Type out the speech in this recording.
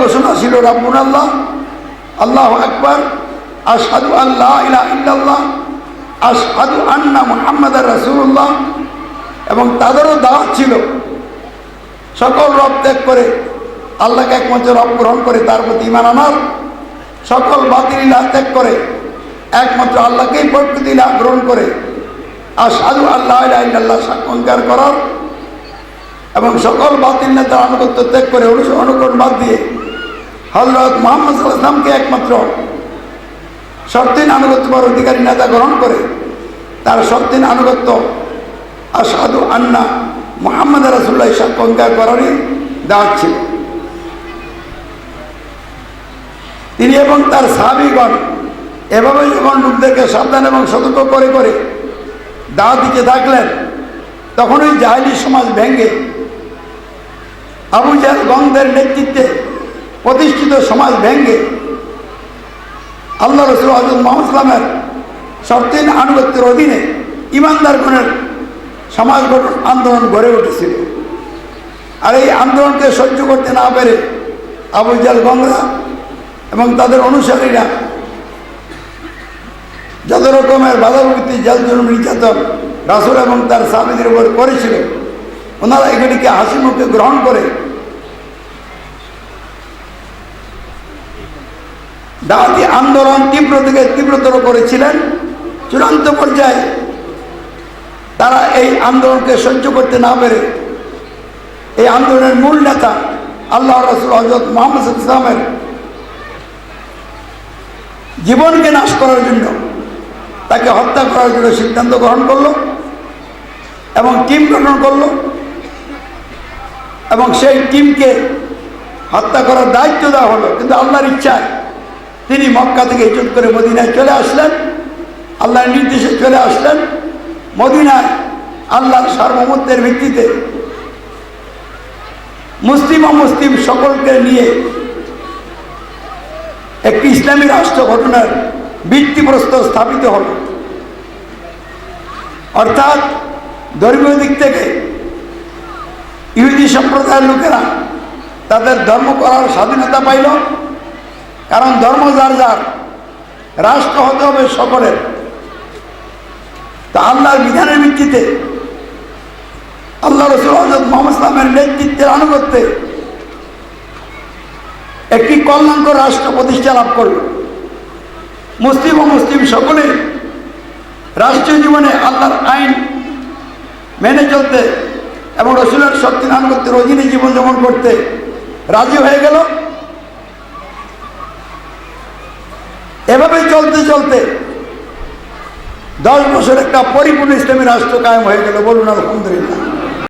ঘোষণা ছিল রাব্বুনা আল্লাহ, আল্লাহু আকবার, আশহাদু আল্লা ইলাহা ইল্লাল্লাহ, আশহাদু আন্না মুহাম্মাদার রাসূলুল্লাহ। এবং তাদেরও দাওয়াত ছিল সকল রব ত্যাগ করে আল্লাহকে একমাত্র রব গ্রহণ করে তার প্রতি ঈমান আনার, সকল বাতিল ইলাহ ত্যাগ করে একমাত্র আল্লাহকেই প্রকৃত ইলাহ গ্রহণ করে আশহাদু আল্লা ইলাহা ইল্লাল্লাহ সাক্ষ্য অঙ্গীকার করার, এবং সকল বাতিল নেতার আনুগত্য ত্যাগ করে অনুকরণ বাদ দিয়ে হযরত মুহাম্মদ সাল্লাল্লাহু আলাইহি ওয়াসাল্লামকে একমাত্র শর্তিন আনুগত্য করার অধিকারী নেতা গ্রহণ করে তার শর্তিন আনুগত্য আশহাদু আন্না মুহাম্মাদ রাসূলুল্লাহ সাক্ষ্য অঙ্গীকার করারই দাওয়াত ছিল। তিনি এবং তার সাহাবীগণ এভাবে যখন লোকদেরকে সাবধান এবং সতর্ক করে করে দাওয়াত দিতে থাকলেন, তখন ওই জাহেলি সমাজ ভেঙে আবু জাহেল গণদের নেতৃত্বে প্রতিষ্ঠিত সমাজ ভেঙে আল্লাহ রাসূল হযরত মুহাম্মদ সাল্লাল্লাহু আলাইহি ওয়াসাল্লামের শর্তিন আনুগত্যের অধীনে ঈমানদারগণের সমাজ গঠন আন্দোলন গড়ে উঠেছিল। আর এই আন্দোলনকে সহ্য করতে না পেরে আবু জাহেল গণরা এবং তাদের অনুসারীরা যত রকমের বাধাবিপত্তি, জেল জুলুম, নির্যাতন রাসূল এবং তার সাহাবীদের উপর করেছিল, ওনারা এগুলিকে হাসি মুখে গ্রহণ করে দাওয়াতি আন্দোলন তীব্র থেকে তীব্রতর করেছিলেন। চূড়ান্ত পর্যায়ে তারা এই আন্দোলনকে সহ্য করতে না পেরে এই আন্দোলনের মূল নেতা আল্লাহ রাসূল হযরত মুহাম্মদ সাল্লাল্লাহু আলাইহি ওয়াসাল্লামের জীবনকে নাশ করার জন্য, তাকে হত্যা করার জন্য সিদ্ধান্ত গ্রহণ করলো এবং টিম গঠন করলো, এবং সেই টিমকে হত্যা করার দায়িত্ব দেওয়া হলো। কিন্তু আল্লাহর ইচ্ছায় তিনি মক্কা থেকে হিজরত করে মদিনায় চলে আসলেন, আল্লাহর নির্দেশে চলে আসলেন। মদিনায় আল্লাহর সার্বভৌমত্বের ভিত্তিতে মুসলিম অমুসলিম সকলকে নিয়ে একটি ইসলামী রাষ্ট্র গঠনের ভিত্তিপ্রস্তর স্থাপিত হল। অর্থাৎ ধর্মীয় দিক থেকে ইহুদি সম্প্রদায়ের লোকেরা তাদের ধর্ম করার স্বাধীনতা পাইল, কারণ ধর্ম যার যার, রাষ্ট্র হতে হবে সকলের। তা আল্লাহর বিধানের ভিত্তিতে আল্লাহ রাসূল হযরত মুহাম্মদ সাল্লাল্লাহু আলাইহি ওয়াসাল্লামের নেতৃত্বের আনুগত্যে একটি কল্যাণকর রাষ্ট্র প্রতিষ্ঠা লাভ করল। মুসলিম ও মুসলিম সকলে রাষ্ট্রীয় জীবনে আল্লাহর আইন মেনে চলতে এবং রাসূলের শর্তিন আনুগত্যের অধীনে জীবনযাপন করতে রাজি হয়ে গেল। এভাবে চলতে চলতে 10 বছর একটা পরিপূর্ণ ইসলামী রাষ্ট্র কায়েম হয়ে গেল। বলুন আলহামদুলিল্লাহ।